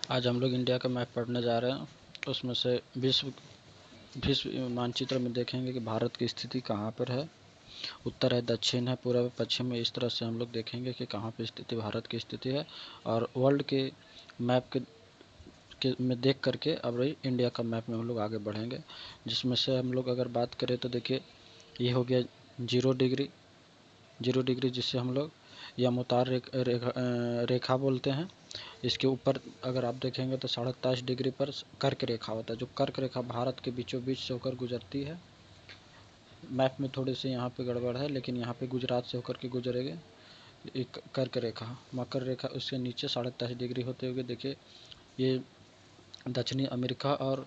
आज हम लोग इंडिया का मैप पढ़ने जा रहे हैं। उसमें से विश्व विश्व मानचित्र में देखेंगे कि भारत की स्थिति कहाँ पर है। उत्तर है, दक्षिण है, पूर्व, पश्चिम में। इस तरह से हम लोग देखेंगे कि कहाँ पे स्थिति भारत की स्थिति है। और वर्ल्ड के मैप के में देख करके अब इंडिया का मैप में हम लोग आगे बढ़ेंगे। जिसमें से हम लोग अगर बात करें तो देखिए, ये हो गया 0 डिग्री। 0 डिग्री जिससे हम लोग यमोत्तार रेखा बोलते हैं। इसके ऊपर अगर आप देखेंगे तो 27.5 डिग्री पर कर्क रेखा होता है। जो कर्क रेखा भारत के बीचों बीच से होकर गुजरती है। मैप में थोड़ी सी यहाँ पे गड़बड़ है, लेकिन यहाँ पे गुजरात से होकर के गुजरेगी एक कर्क रेखा, मकर रेखा। उसके नीचे 27.5 डिग्री होते हुए देखिए, ये दक्षिणी अमेरिका और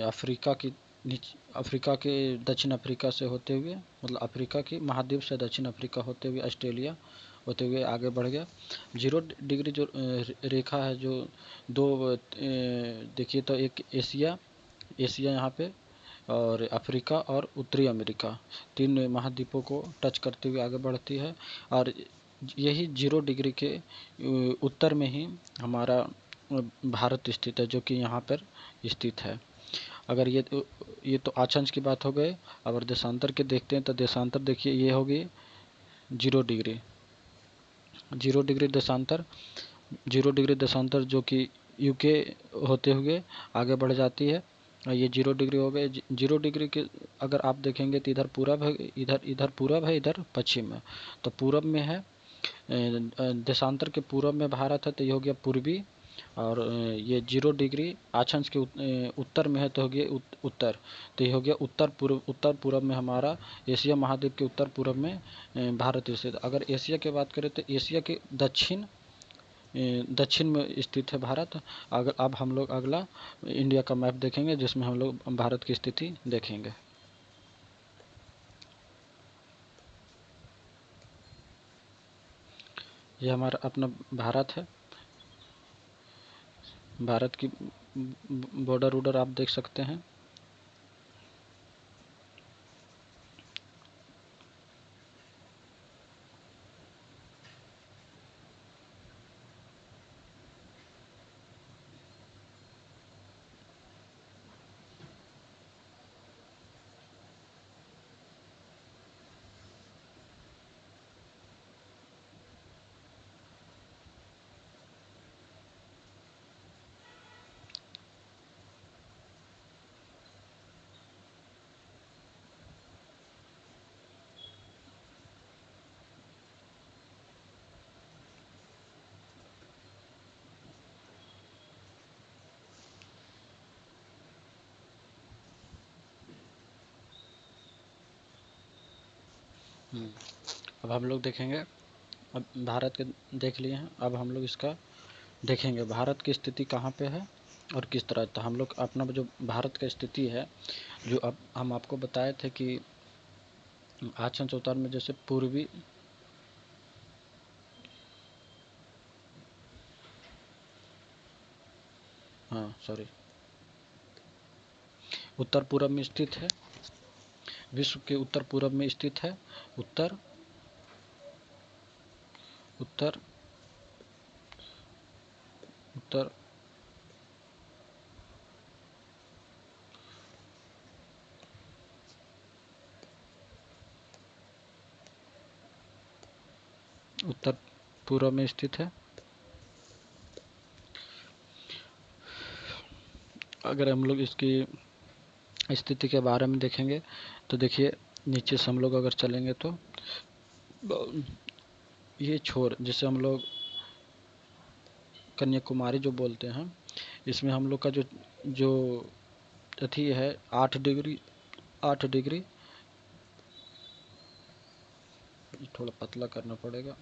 अफ्रीका के दक्षिण अफ्रीका से होते हुए, मतलब अफ्रीका की महाद्वीप से दक्षिण अफ्रीका होते हुए ऑस्ट्रेलिया होते हुए आगे बढ़ गया। 0 डिग्री जो रेखा है, जो दो देखिए तो एक एशिया यहाँ पे, और अफ्रीका और उत्तरी अमेरिका, तीन महाद्वीपों को टच करते हुए आगे बढ़ती है। और यही 0 डिग्री के उत्तर में ही हमारा भारत स्थित है, जो कि यहाँ पर स्थित है। अगर ये तो अक्षांश की बात हो गई। अगर देशांतर के देखते हैं तो देशांतर देखिए, ये होगी 0 डिग्री। 0 डिग्री देशांतर, 0 डिग्री देशांतर जो कि यूके होते हुए आगे बढ़ जाती है। ये 0 डिग्री हो गए। 0 डिग्री के अगर आप देखेंगे तो इधर पूरब है, इधर पूरब है, इधर पश्चिम है। तो पूरब में है, देशांतर के पूरब में भारत है, तो ये हो गया पूर्वी। और ये 0 डिग्री अक्षांश के उत्तर में है, तो हो गया उत्तर। तो ये हो गया उत्तर पूर्व। उत्तर पूरब में हमारा एशिया महाद्वीप के उत्तर पूरब में भारत स्थित। अगर एशिया की बात करें तो एशिया के दक्षिण में स्थित है भारत। अगर अब हम लोग अगला इंडिया का मैप देखेंगे, जिसमें हम लोग भारत की स्थिति देखेंगे। ये हमारा अपना भारत है। भारत की बॉर्डर उडर आप देख सकते हैं। अब हम लोग देखेंगे, अब भारत के देख लिए हैं। अब हम लोग इसका देखेंगे भारत की स्थिति कहाँ पे है और किस तरह। तो हम लोग अपना जो भारत की स्थिति है, जो अब हम आपको बताए थे कि अक्षांश उतार में जैसे पूर्वी, हाँ सॉरी, उत्तर पूरब में स्थित है। विश्व के उत्तर पूरब में स्थित है। उत्तर उत्तर उत्तर उत्तर पूरब में स्थित है। अगर हम लोग इसकी स्थिति के बारे में देखेंगे तो देखिए, नीचे से हम लोग अगर चलेंगे तो ये छोर, जिसे हम लोग कन्याकुमारी जो बोलते हैं, इसमें हम लोग का जो जो अथी है 8 डिग्री। 8 डिग्री, थोड़ा पतला करना पड़ेगा।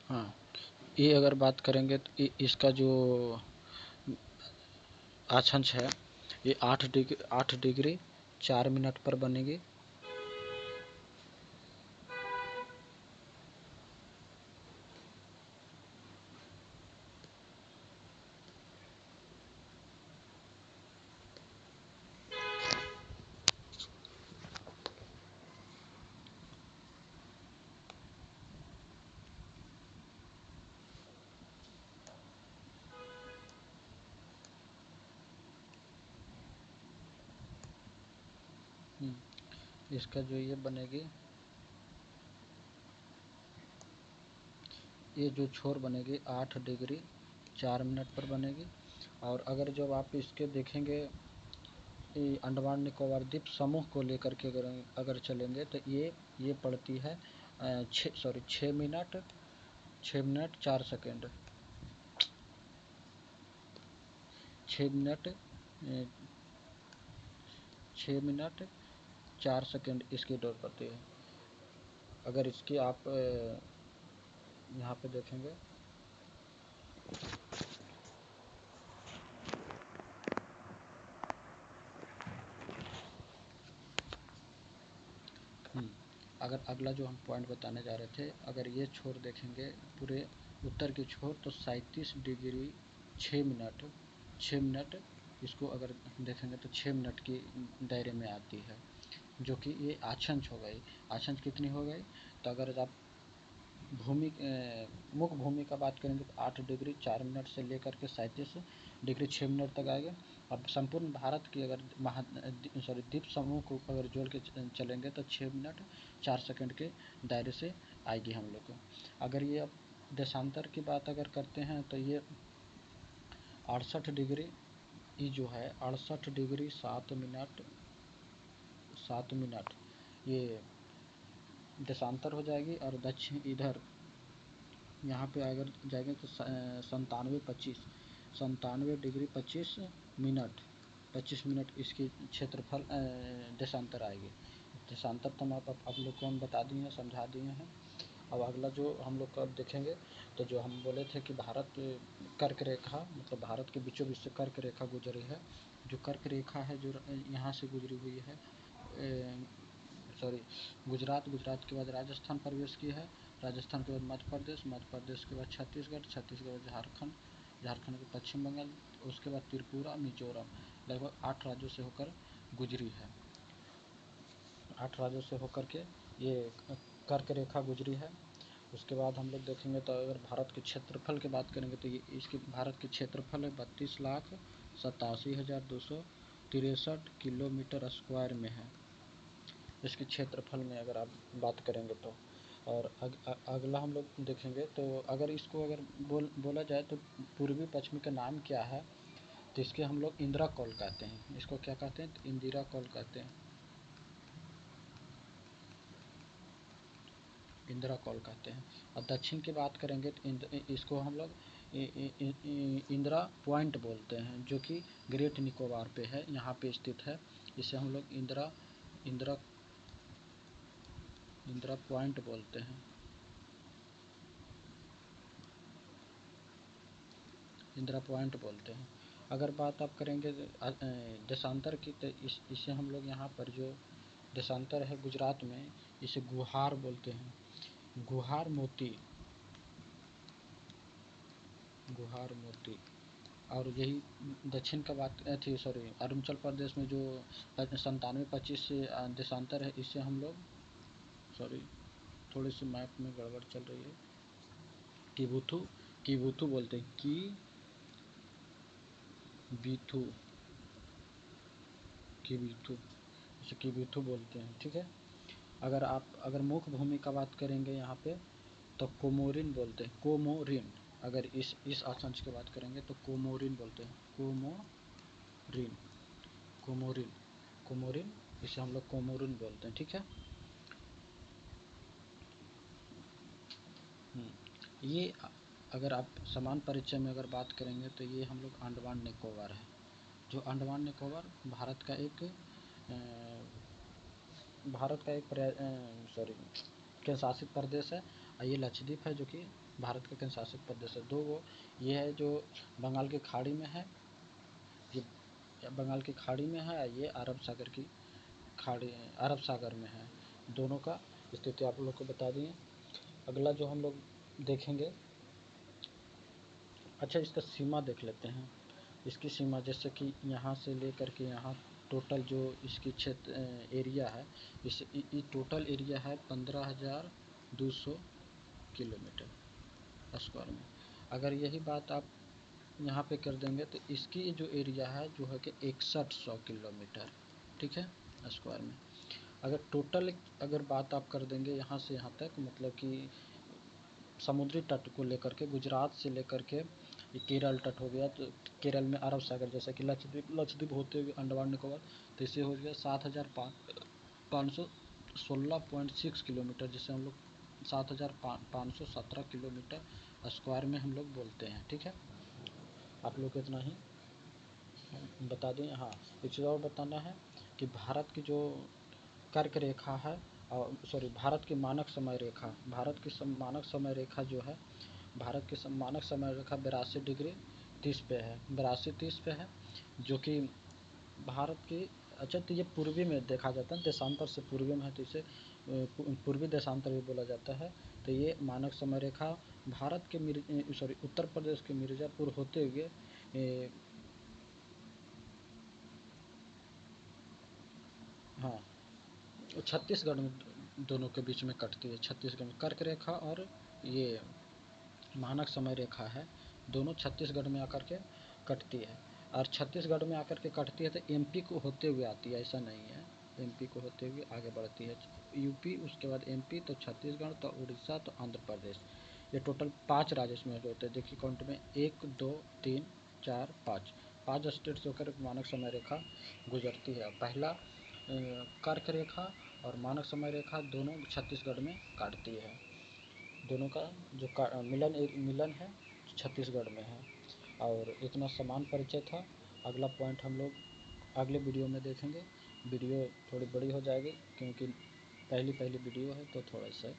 हाँ, ये अगर बात करेंगे तो इसका जो अक्षांश है ये 8 डिग्री 4 मिनट पर बनेगी। इसका जो ये बनेगी, ये जो छोर बनेगी 8 डिग्री 4 मिनट पर बनेगी। और अगर जब आप इसके देखेंगे अंडमान निकोबार द्वीप समूह को लेकर के अगर चलेंगे तो ये पड़ती है 6 minute 4 second, 6 minute 6 minute 4 second इसकी दौड़ पड़ती है। अगर इसकी आप यहाँ पे देखेंगे अगर अगला जो हम पॉइंट बताने जा रहे थे, अगर ये छोर देखेंगे पूरे उत्तर की छोर तो 37 डिग्री 6 मिनट इसको अगर देखेंगे तो 6 मिनट की दायरे में आती है, जो कि ये अक्षांश हो गई। अक्षांश कितनी हो गई, तो अगर आप मुख्य भूमि का बात करेंगे तो 8 डिग्री 4 मिनट से लेकर के 37 डिग्री 6 मिनट तक आएगा। अब संपूर्ण भारत की अगर द्वीप समूह को अगर जोड़ के चलेंगे तो 6 मिनट 4 सेकेंड के दायरे से आएगी हम लोग को। अगर ये अब देशांतर की बात अगर करते हैं तो ये 68 डिग्री, ये जो है 68 डिग्री 7 मिनट ये देशांतर हो जाएगी। और दक्षिण इधर यहाँ पे अगर जाएंगे तो 97 डिग्री 25 मिनट इसकी क्षेत्रफल देशांतर आएगी। देशांतर तो आप लोग को हम बता दिए हैं, समझा दिए हैं। अब अगला जो हम लोग का देखेंगे तो जो हम बोले थे कि भारत कर्क रेखा, मतलब भारत के बीचों बीच से कर्क रेखा गुजरी है। जो कर्क रेखा है जो यहाँ से गुजरी हुई है, गुजरात के बाद राजस्थान प्रवेश की है, राजस्थान के बाद मध्य प्रदेश के बाद छत्तीसगढ़ के बाद झारखंड के पश्चिम बंगाल, उसके बाद त्रिपुरा मिजोरम, लगभग 8 राज्यों से होकर गुजरी है। 8 राज्यों से होकर के ये कर्क रेखा गुजरी है। उसके बाद हम लोग देखेंगे तो अगर भारत के क्षेत्रफल की बात करेंगे तो ये इसके भारत के क्षेत्रफल है 32,87,263 किलोमीटर स्क्वायर में है, इसके क्षेत्रफल में अगर आप बात करेंगे तो। और अगला हम लोग देखेंगे तो अगर इसको अगर बोला जाए तो पूर्वी पश्चिमी का नाम क्या है, तो इसके हम लोग इंदिरा कॉल कहते हैं। इसको क्या कहते हैं, तो इंदिरा कॉल कहते हैं, इंदिरा कॉल कहते हैं। और दक्षिण की बात करेंगे तो इसको हम लोग इंदिरा पॉइंट बोलते हैं, जो कि ग्रेट निकोबार पे है, यहाँ पे स्थित है। इसे हम लोग इंदिरा पॉइंट बोलते हैं, इंदिरा पॉइंट बोलते हैं। अगर बात आप करेंगे देशांतर की तो इसे हम लोग यहाँ पर जो देशांतर है गुजरात में, इसे गुहार बोलते हैं, गुहार मोती। और यही दक्षिण का बात थी, अरुणाचल प्रदेश में जो 97-25 से देशांतर है, इससे हम लोग थोड़ी सी मैप में गड़बड़ चल रही है, किबुथु बोलते हैं, किबुथु बोलते हैं, ठीक है। अगर मुख्य भूमि का बात करेंगे यहाँ पे तो कोमोरिन बोलते हैं, कोमोरिन। अगर इस अक्षांश की बात करेंगे तो कोमोरिन बोलते हैं, कोमोरिन, इसे हम लोग कोमोरिन बोलते हैं, ठीक है। ये अगर आप समान परिचय में अगर बात करेंगे तो ये हम लोग अंडमान निकोबार है, जो अंडमान निकोबार भारत का एक केंद्र शासित प्रदेश है। और ये लक्षद्वीप है जो कि भारत का केंद्र शासित प्रदेश है। 2 वो ये है जो बंगाल की खाड़ी में है, ये बंगाल की खाड़ी में है, ये अरब सागर की खाड़ी, अरब सागर में है। दोनों का स्थिति आप लोग को बता दिए। अगला जो हम लोग देखेंगे, अच्छा इसका सीमा देख लेते हैं। इसकी सीमा जैसे कि यहाँ से लेकर के यहाँ टोटल जो इसकी क्षेत्र एरिया है, इस टोटल एरिया है 15,200 किलोमीटर स्क्वायर में। अगर यही बात आप यहाँ पे कर देंगे तो इसकी जो एरिया है जो है कि 6100 किलोमीटर, ठीक है, स्क्वायर में। अगर टोटल अगर बात आप कर देंगे यहाँ से यहाँ तक, मतलब कि समुद्री तट को लेकर के, गुजरात से लेकर के केरल तट हो गया, तो केरल में अरब सागर, जैसे कि लक्षद्वीप होते हुए अंडमान निकोबार, तो इसे हो गया 7,516.6 किलोमीटर, जिसे हम लोग 7,517 किलोमीटर स्क्वायर में हम लोग बोलते हैं, ठीक है। आप लोग को इतना ही बता दें। हाँ, एक चीज़ और बताना है कि भारत की जो कर्क रेखा है, और सॉरी भारत की मानक समय रेखा, भारत की मानक समय रेखा जो है, भारत की मानक समय रेखा 82 डिग्री 30 पे है, 82-30 पे है, जो कि भारत की, अच्छा तो ये पूर्वी में देखा जाता है, देशांतर से पूर्वी में है, तो इसे पूर्वी देशांतर भी बोला जाता है। तो ये मानक समय रेखा भारत के सॉरी उत्तर प्रदेश के मिर्ज़ापुर होते हुए हाँ छत्तीसगढ़ में दोनों के बीच में कटती है। छत्तीसगढ़ में कर्क रेखा और ये मानक समय रेखा है, दोनों छत्तीसगढ़ में आकर के कटती है। और छत्तीसगढ़ में आकर के कटती है तो एमपी को होते हुए आती है, ऐसा नहीं है, एमपी को होते हुए आगे बढ़ती है। यूपी, उसके बाद एमपी, तो छत्तीसगढ़, तो उड़ीसा, तो आंध्र प्रदेश। ये टोटल 5 राज्य इसमें होते हैं। देखिए काउंट में 1 2 3 4 5 स्टेट से होकर मानक समय रेखा गुजरती है। पहला कर्क रेखा और मानक समय रेखा दोनों छत्तीसगढ़ में काटती है। दोनों का जो मिलन है छत्तीसगढ़ में है। और इतना समान परिचय था। अगला पॉइंट हम लोग अगले वीडियो में देखेंगे। वीडियो थोड़ी बड़ी हो जाएगी क्योंकि पहली वीडियो है, तो थोड़ा सा